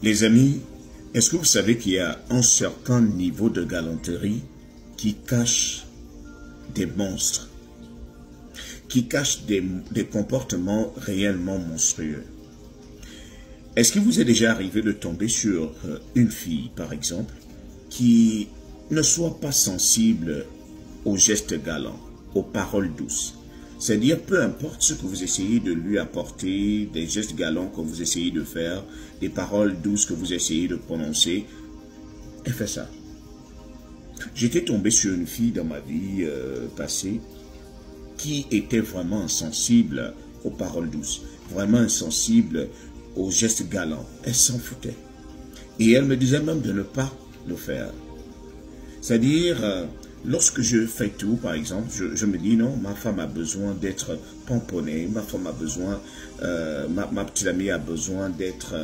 Les amis, est-ce que vous savez qu'il y a un certain niveau de galanterie qui cache des monstres, qui cache des comportements réellement monstrueux? Est-ce qu'il vous est déjà arrivé de tomber sur une fille, par exemple, qui ne soit pas sensible aux gestes galants, aux paroles douces? C'est-à-dire, peu importe ce que vous essayez de lui apporter, des gestes galants que vous essayez de faire, des paroles douces que vous essayez de prononcer, elle fait ça. J'étais tombé sur une fille dans ma vie passée qui était vraiment insensible aux paroles douces, vraiment insensible aux gestes galants. Elle s'en foutait. Et elle me disait même de ne pas le faire. C'est-à-dire, lorsque je fais tout, par exemple, je me dis non, ma femme a besoin d'être pomponnée, ma femme a besoin, ma petite amie a besoin d'être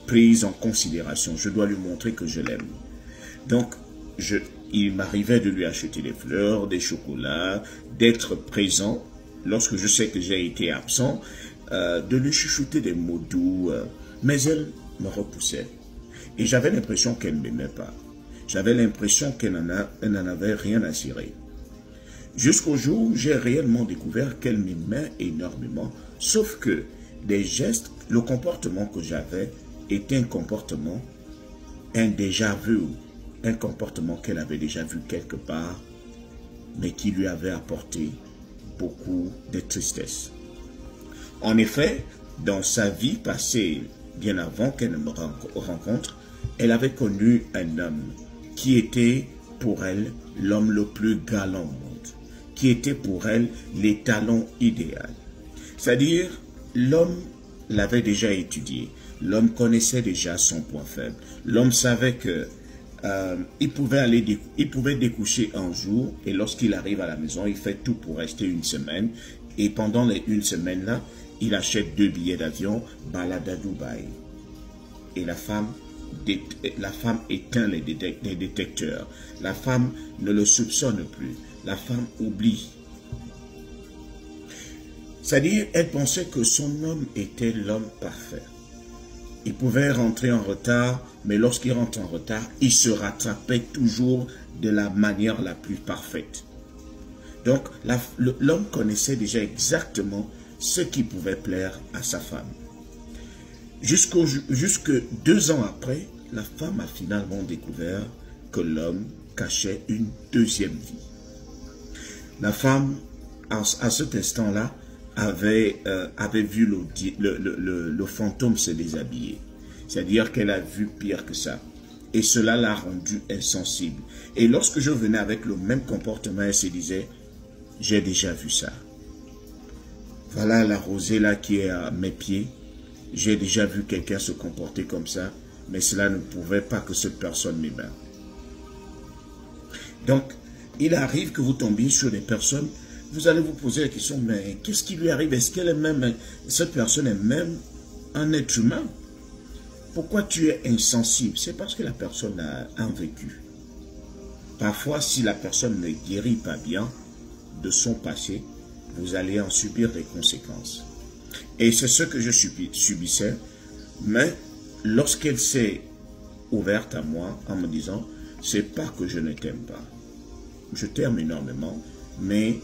prise en considération. Je dois lui montrer que je l'aime. Donc, il m'arrivait de lui acheter des fleurs, des chocolats, d'être présent lorsque je sais que j'ai été absent, de lui chuchoter des mots doux, mais elle me repoussait. Et j'avais l'impression qu'elle ne m'aimait pas. J'avais l'impression qu'elle n'en avait rien à cirer. Jusqu'au jour où j'ai réellement découvert qu'elle m'aimait énormément, sauf que les gestes, le comportement que j'avais était un comportement, un déjà-vu, un comportement qu'elle avait déjà vu quelque part, mais qui lui avait apporté beaucoup de tristesse. En effet, dans sa vie passée, bien avant qu'elle ne me rencontre, elle avait connu un homme qui était pour elle l'homme le plus galant au monde, qui était pour elle l'étalon idéal. C'est-à-dire, l'homme l'avait déjà étudié, l'homme connaissait déjà son point faible, l'homme savait que il pouvait découcher un jour et lorsqu'il arrive à la maison, il fait tout pour rester une semaine et pendant les une semaine là, il achète 2 billets d'avion, balade à Dubaï. Et la femme éteint les détecteurs. La femme ne le soupçonne plus. La femme oublie. C'est-à-dire, elle pensait que son homme était l'homme parfait. Il pouvait rentrer en retard, mais lorsqu'il rentre en retard, il se rattrapait toujours de la manière la plus parfaite. Donc, l'homme connaissait déjà exactement ce qui pouvait plaire à sa femme. Jusque 2 ans après, la femme a finalement découvert que l'homme cachait une deuxième vie. La femme, à cet instant-là, avait vu le fantôme se déshabiller. C'est-à-dire qu'elle a vu pire que ça. Et cela l'a rendue insensible. Et lorsque je venais avec le même comportement, elle se disait, j'ai déjà vu ça. Voilà la rosée là qui est à mes pieds. J'ai déjà vu quelqu'un se comporter comme ça, mais cela ne pouvait pas que cette personne m'aime. Donc, il arrive que vous tombiez sur des personnes, vous allez vous poser la question, mais qu'est-ce qui lui arrive? Est-ce qu'elle est même, cette personne est même un être humain? Pourquoi tu es insensible? C'est parce que la personne a un vécu. Parfois, si la personne ne guérit pas bien de son passé, vous allez en subir des conséquences. Et c'est ce que je subissais, mais lorsqu'elle s'est ouverte à moi en me disant, c'est pas que je ne t'aime pas. Je t'aime énormément, mais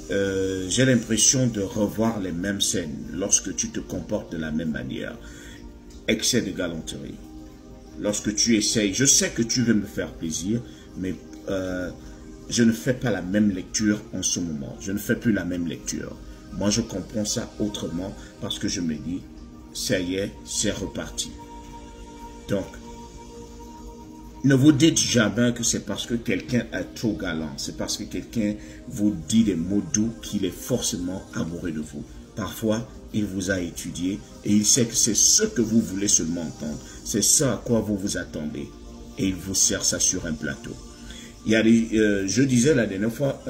j'ai l'impression de revoir les mêmes scènes lorsque tu te comportes de la même manière. Excès de galanterie. Lorsque tu essayes, je sais que tu veux me faire plaisir, mais je ne fais pas la même lecture en ce moment. Je ne fais plus la même lecture. Moi, je comprends ça autrement parce que je me dis, ça y est, c'est reparti. Donc, ne vous dites jamais que c'est parce que quelqu'un est trop galant, c'est parce que quelqu'un vous dit des mots doux qu'il est forcément amoureux de vous. Parfois, il vous a étudié et il sait que c'est ce que vous voulez seulement entendre. C'est ça à quoi vous vous attendez. Et il vous sert ça sur un plateau. Il y a je disais la dernière fois,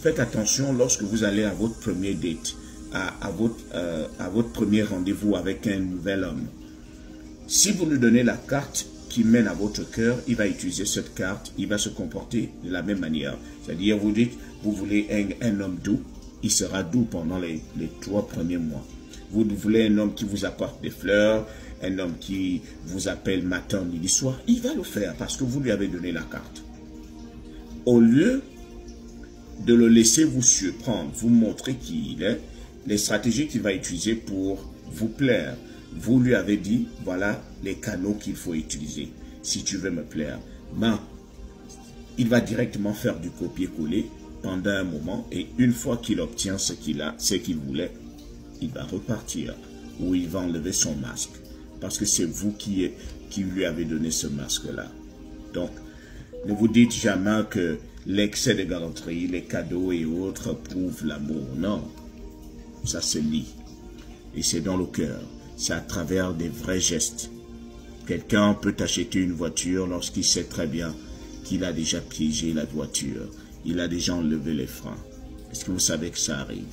faites attention lorsque vous allez à votre premier date, à votre premier rendez-vous avec un nouvel homme. Si vous lui donnez la carte qui mène à votre cœur, il va utiliser cette carte, il va se comporter de la même manière. C'est-à-dire, vous dites, vous voulez un homme doux, il sera doux pendant les 3 premiers mois. Vous voulez un homme qui vous apporte des fleurs, un homme qui vous appelle matin, midi, soir, il va le faire parce que vous lui avez donné la carte. Au lieu de le laisser vous surprendre, vous montrer qui il est, les stratégies qu'il va utiliser pour vous plaire. Vous lui avez dit, voilà les canaux qu'il faut utiliser si tu veux me plaire. Ben, il va directement faire du copier-coller pendant un moment et une fois qu'il obtient ce qu'il voulait, il va repartir ou il va enlever son masque parce que c'est vous qui lui avez donné ce masque-là. Donc, ne vous dites jamais que l'excès de galanterie, les cadeaux et autres prouvent l'amour. Non, ça se lit et c'est dans le cœur. C'est à travers des vrais gestes. Quelqu'un peut acheter une voiture lorsqu'il sait très bien qu'il a déjà piégé la voiture. Il a déjà enlevé les freins. Est-ce que vous savez que ça arrive?